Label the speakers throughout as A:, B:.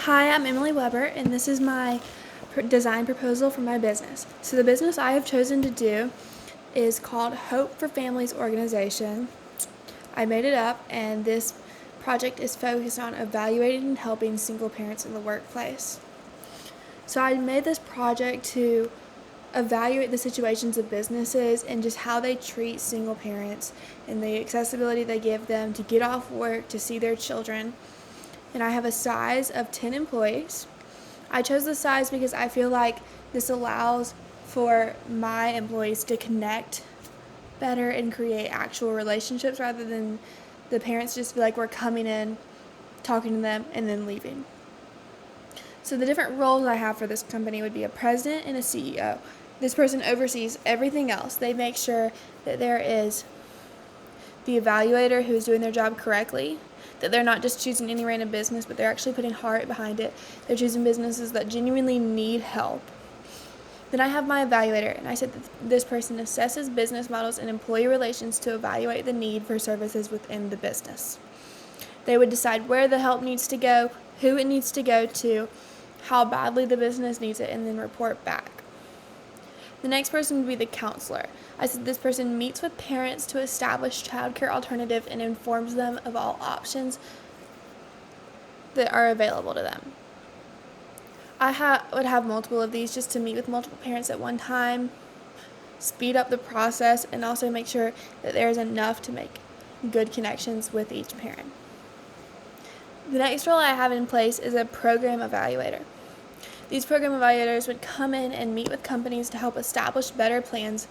A: Hi, I'm Emily Weber, and this is my design proposal for my business. So, the business I have chosen to do is called Hope for Families Organization. I made it up, and this project is focused on evaluating and helping single parents in the workplace. So, I made this project to evaluate the situations of businesses and just how they treat single parents and the accessibility they give them to get off work to see their children. And I have a size of 10 employees. I chose this size because I feel like this allows for my employees to connect better and create actual relationships rather than the parents just feel like we're coming in, talking to them, and then leaving. So the different roles I have for this company would be a president and a CEO. This person oversees everything else. They make sure that there is the evaluator who is doing their job correctly, that they're not just choosing any random business, but they're actually putting heart behind it. They're choosing businesses that genuinely need help. Then I have my evaluator, and I said that this person assesses business models and employee relations to evaluate the need for services within the business. They would decide where the help needs to go, who it needs to go to, how badly the business needs it, and then report back. The next person would be the counselor. I said this person meets with parents to establish childcare alternatives and informs them of all options that are available to them. I would have multiple of these just to meet with multiple parents at one time, speed up the process, and also make sure that there is enough to make good connections with each parent. The next role I have in place is a program evaluator. These program evaluators would come in and meet with companies to help establish better plans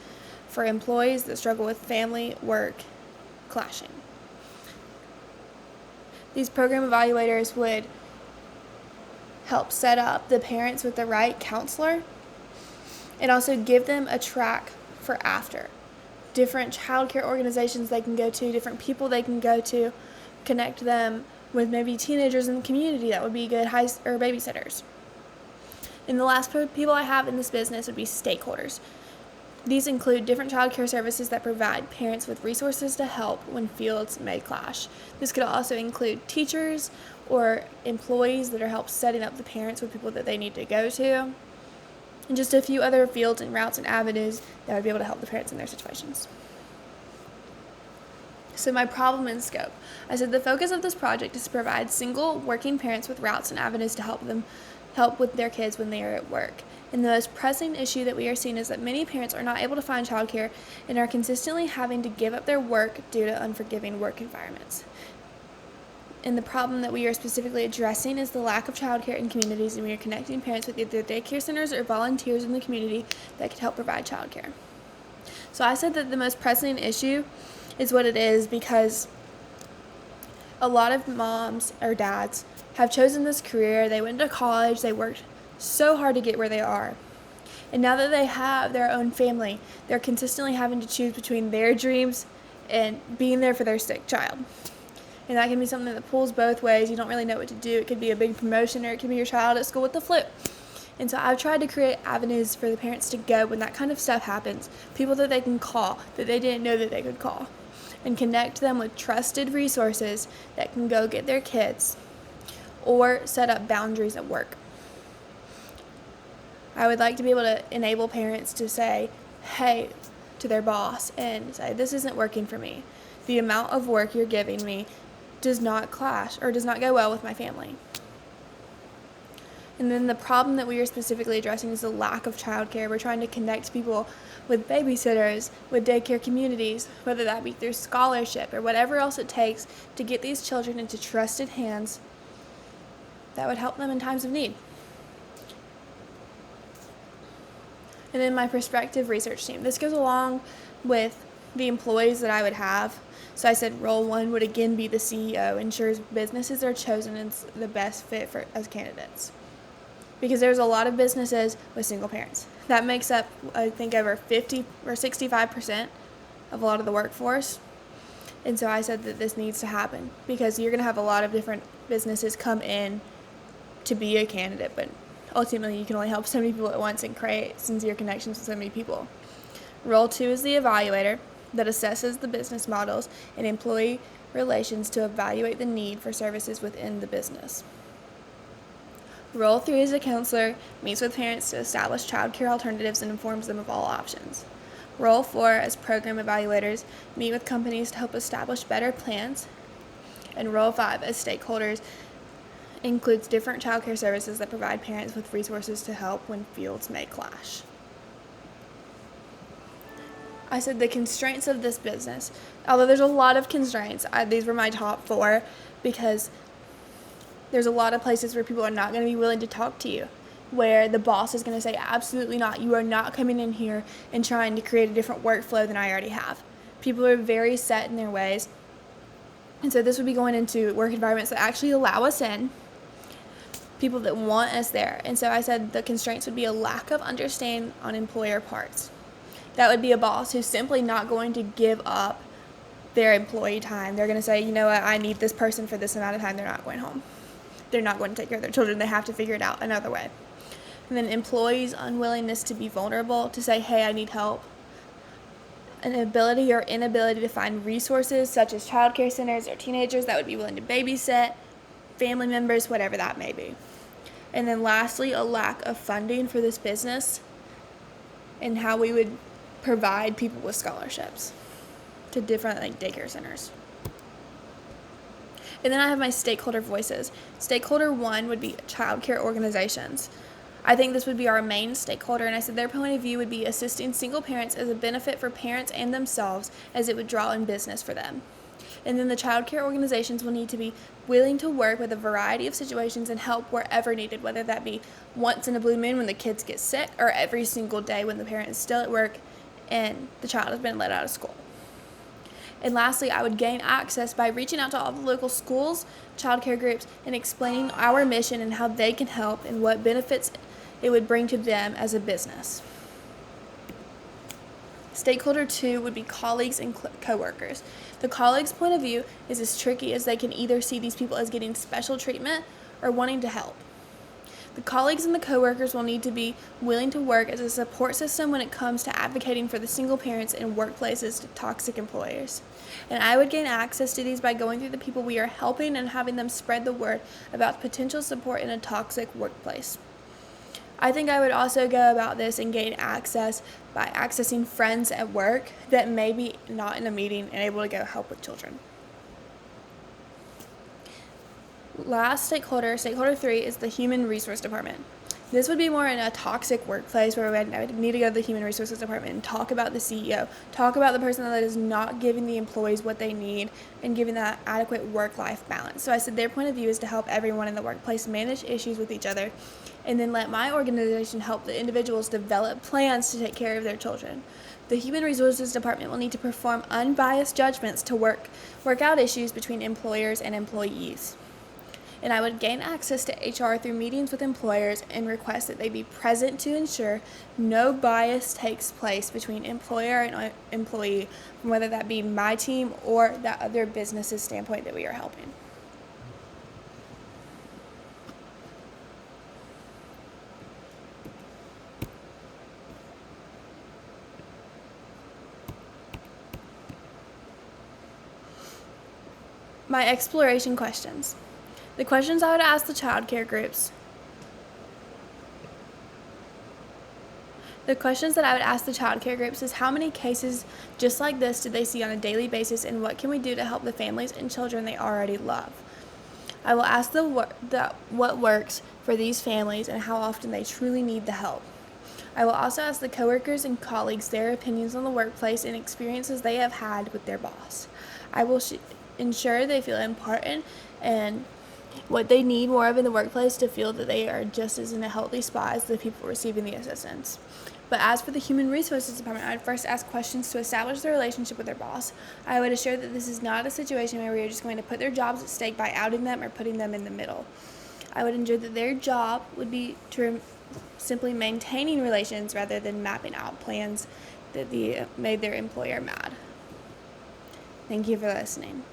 A: for employees that struggle with family work clashing. These program evaluators would help set up the parents with the right counselor and also give them a track for after. Different childcare organizations they can go to, different people they can go to, connect them with maybe teenagers in the community that would be good babysitters. And the last people I have in this business would be stakeholders. These include different child care services that provide parents with resources to help when fields may clash. This could also include teachers or employees that are help setting up the parents with people that they need to go to, and just a few other fields and routes and avenues that would be able to help the parents in their situations. So my problem and scope. I said the focus of this project is to provide single working parents with routes and avenues to help with their kids when they are at work. And the most pressing issue that we are seeing is that many parents are not able to find childcare and are consistently having to give up their work due to unforgiving work environments. And the problem that we are specifically addressing is the lack of childcare in communities, and we are connecting parents with either daycare centers or volunteers in the community that could help provide childcare. So I said that the most pressing issue is what it is because a lot of moms or dads have chosen this career. They went to college, they worked so hard to get where they are. And now that they have their own family, they're consistently having to choose between their dreams and being there for their sick child. And that can be something that pulls both ways. You don't really know what to do. It could be a big promotion, or it could be your child at school with the flu. And so I've tried to create avenues for the parents to go when that kind of stuff happens. People that they can call that they didn't know that they could call. And connect them with trusted resources that can go get their kids or set up boundaries at work. I would like to be able to enable parents to say, hey, to their boss and say, this isn't working for me. The amount of work you're giving me does not clash or does not go well with my family. And then the problem that we are specifically addressing is the lack of childcare. We're trying to connect people with babysitters, with daycare communities, whether that be through scholarship or whatever else it takes to get these children into trusted hands that would help them in times of need. And then my prospective research team. This goes along with the employees that I would have. So I said role one would again be the CEO, ensures businesses are chosen as the best fit as candidates. Because there's a lot of businesses with single parents. That makes up, I think, over 50 or 65% of a lot of the workforce. And so I said that this needs to happen because you're going to have a lot of different businesses come in to be a candidate, but ultimately you can only help so many people at once and create sincere connections with so many people. Role two is the evaluator that assesses the business models and employee relations to evaluate the need for services within the business. Role 3 is a counselor, meets with parents to establish childcare alternatives and informs them of all options. Role 4 as program evaluators, meet with companies to help establish better plans. And Role 5 as stakeholders includes different childcare services that provide parents with resources to help when fields may clash. I said the constraints of this business. Although there's a lot of constraints, these were my top 4 because there's a lot of places where people are not going to be willing to talk to you, where the boss is going to say, absolutely not, you are not coming in here and trying to create a different workflow than I already have. People are very set in their ways. And so this would be going into work environments that actually allow us in, people that want us there. And so I said the constraints would be a lack of understanding on employer parts. That would be a boss who's simply not going to give up their employee time. They're going to say, you know what, I need this person for this amount of time. They're not going home. They're not going to take care of their children. They have to figure it out another way. And then employees' unwillingness to be vulnerable, to say, hey, I need help. An ability or inability to find resources such as childcare centers or teenagers that would be willing to babysit, family members, whatever that may be. And then lastly, a lack of funding for this business and how we would provide people with scholarships to different daycare centers. And then I have my stakeholder voices. Stakeholder 1 would be childcare organizations. I think this would be our main stakeholder, and I said their point of view would be assisting single parents as a benefit for parents and themselves, as it would draw in business for them. And then the childcare organizations will need to be willing to work with a variety of situations and help wherever needed, whether that be once in a blue moon when the kids get sick or every single day when the parent is still at work and the child has been let out of school. And lastly, I would gain access by reaching out to all the local schools, childcare groups, and explaining our mission and how they can help and what benefits it would bring to them as a business. Stakeholder 2 would be colleagues and coworkers. The colleagues' point of view is as tricky as they can either see these people as getting special treatment or wanting to help. The colleagues and the coworkers will need to be willing to work as a support system when it comes to advocating for the single parents in workplaces to toxic employers. And I would gain access to these by going through the people we are helping and having them spread the word about potential support in a toxic workplace. I think I would also go about this and gain access by accessing friends at work that may be not in a meeting and able to go help with children. Last stakeholder 3, is the human resource department. This would be more in a toxic workplace where I would need to go to the human resources department and talk about the CEO, talk about the person that is not giving the employees what they need and giving that adequate work-life balance. So I said their point of view is to help everyone in the workplace manage issues with each other and then let my organization help the individuals develop plans to take care of their children. The human resources department will need to perform unbiased judgments to work out issues between employers and employees. And I would gain access to HR through meetings with employers and request that they be present to ensure no bias takes place between employer and employee, whether that be my team or that other business's standpoint that we are helping. My exploration questions. The questions I would ask the childcare groups. The questions that I would ask the childcare groups is how many cases just like this do they see on a daily basis and what can we do to help the families and children they already love? I will ask what works for these families and how often they truly need the help. I will also ask the coworkers and colleagues their opinions on the workplace and experiences they have had with their boss. I will ensure they feel important and what they need more of in the workplace to feel that they are just as in a healthy spot as the people receiving the assistance. But as for the human resources department, I would first ask questions to establish their relationship with their boss. I would assure that this is not a situation where we are just going to put their jobs at stake by outing them or putting them in the middle. I would ensure that their job would be to simply maintaining relations rather than mapping out plans that made their employer mad. Thank you for listening.